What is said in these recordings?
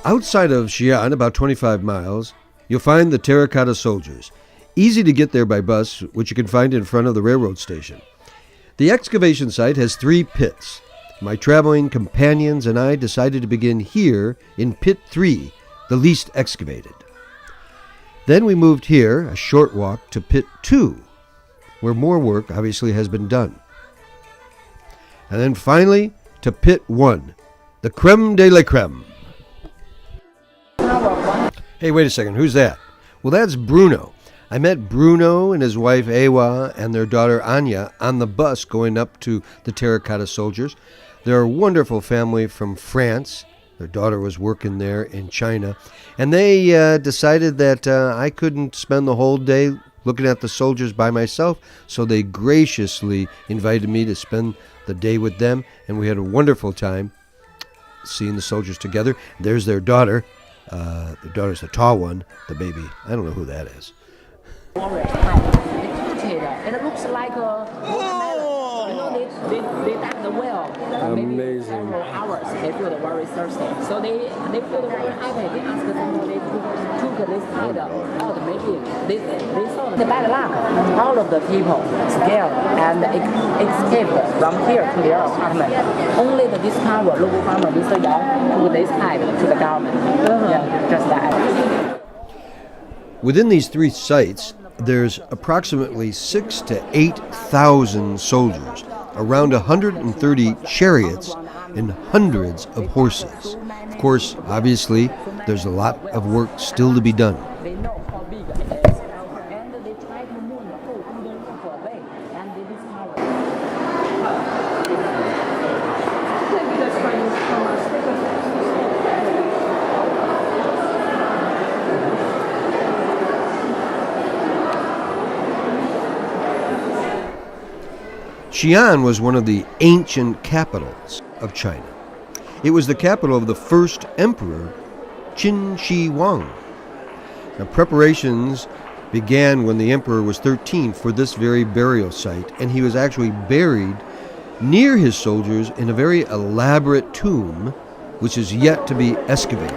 Outside of Xi'an, about 25 miles, you'll find the Terracotta Soldiers. Easy to get there by bus, which you can find in front of the railroad station. The excavation site has 3 pits. My traveling companions and I decided to begin here in Pit 3, the least excavated. Then we moved here, a short walk, to Pit 2, where more work obviously has been done. And then finally to Pit 1, the creme de la creme. Hey, wait a second, who's that? Well, that's Bruno. I met Bruno and his wife Ewa and their daughter Anya on the bus going up to the Terracotta Soldiers. They're a wonderful family from France. Their daughter was working there in China. And they decided that I couldn't spend the whole day looking at the soldiers by myself, so they graciously invited me to spend the day with them, and we had a wonderful time seeing the soldiers together. There's their daughter. Their daughter's the tall one, the baby. I don't know who that is. It looks like a they dug the well. Amazing. Several hours. They feel very thirsty. So they feel very happy. They asked somebody to took this side out. Maybe they saw the bad luck. All of the people scared and escaped from here to their apartment. Only the discovered local farmer Mr. Yang took this side to the government. Yeah, just that. Within these 3 sites, there's approximately 6,000 to 8,000 soldiers, around 130 chariots, and hundreds of horses. Of course, obviously, there's a lot of work still to be done. They know how big it is, and they try to move the whole under roof away, and they discover. Xi'an was one of the ancient capitals of China. It was the capital of the first emperor, Qin Shi Huang. Now, preparations began when the emperor was 13 for this very burial site, and he was actually buried near his soldiers in a very elaborate tomb, which is yet to be excavated.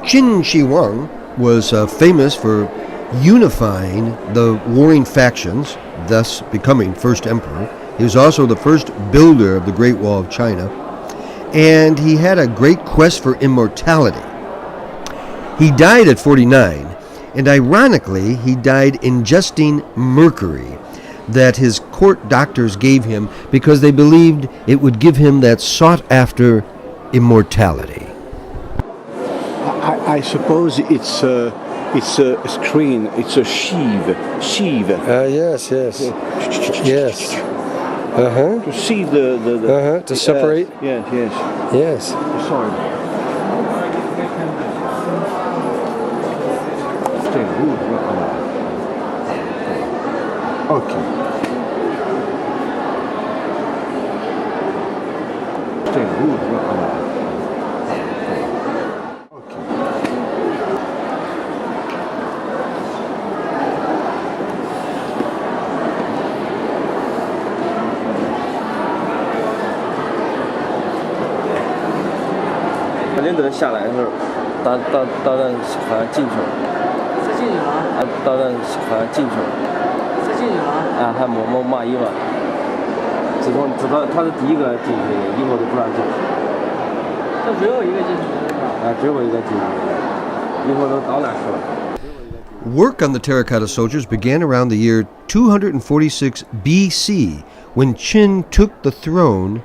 Qin Shi Huang was famous for unifying the warring factions, thus becoming first emperor. He was also the first builder of the Great Wall of China, and he had a great quest for immortality. He died at 49, and ironically, he died ingesting mercury that his court doctors gave him because they believed it would give him that sought-after immortality. I suppose it's a screen. It's a sheave. Yes. To see the to separate. Yes. Sorry. Okay.连德下来的时候，导弹好像进去了。是进去了吗？导弹好像进去了。是进去了吗？还没满意吧？知道他是第一个进去的，以后都不让进。这只有一个进去的是吧？只有一个进去的，以后都到那去了。Work on the Terracotta Soldiers began around the year 246 BC, when Qin took the throne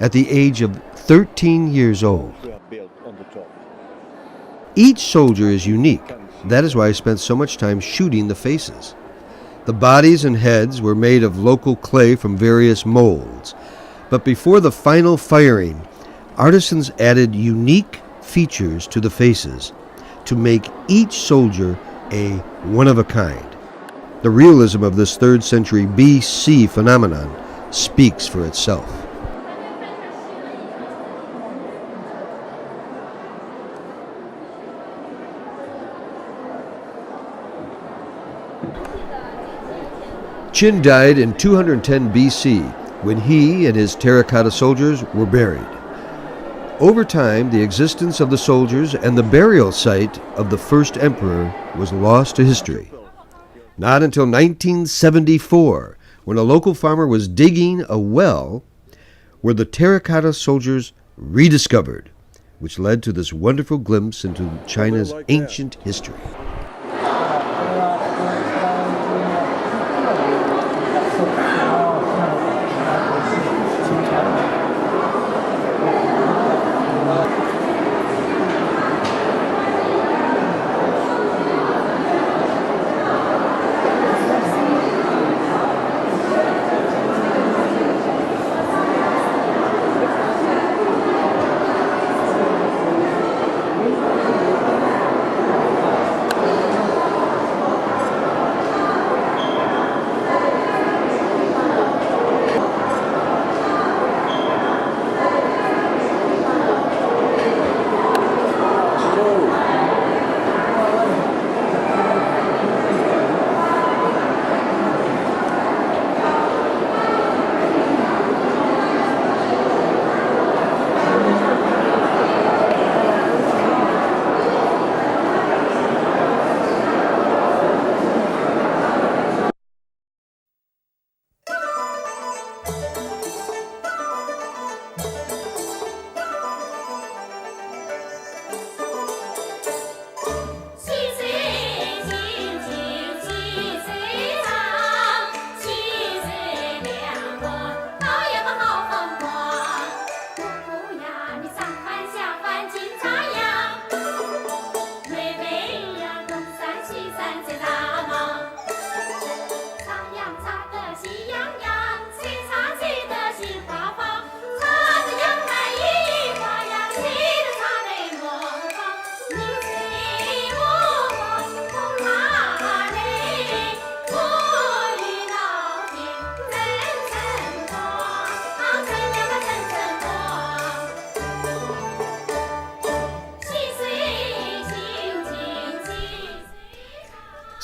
at the age of 13 years old. Each soldier is unique. That is why I spent so much time shooting the faces. The bodies and heads were made of local clay from various molds. But before the final firing, artisans added unique features to the faces to make each soldier a one-of-a-kind. The realism of this 3rd century BC phenomenon speaks for itself. Qin died in 210 BC, when he and his terracotta soldiers were buried. Over time, the existence of the soldiers and the burial site of the first emperor was lost to history. Not until 1974, when a local farmer was digging a well, were the terracotta soldiers rediscovered, which led to this wonderful glimpse into China's ancient history.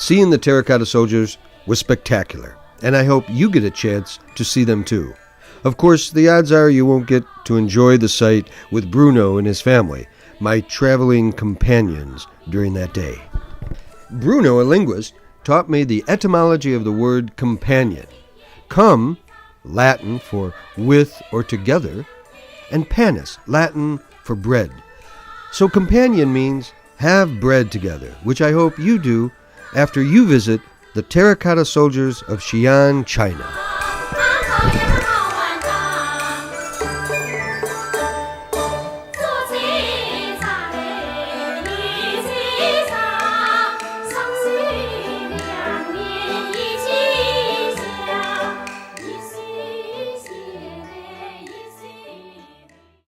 Seeing the Terracotta Soldiers was spectacular, and I hope you get a chance to see them too. Of course, the odds are you won't get to enjoy the sight with Bruno and his family, my traveling companions during that day. Bruno, a linguist, taught me the etymology of the word companion. Cum, Latin for with or together, and panis, Latin for bread. So companion means have bread together, which I hope you do after you visit the Terracotta Soldiers of Xian, China.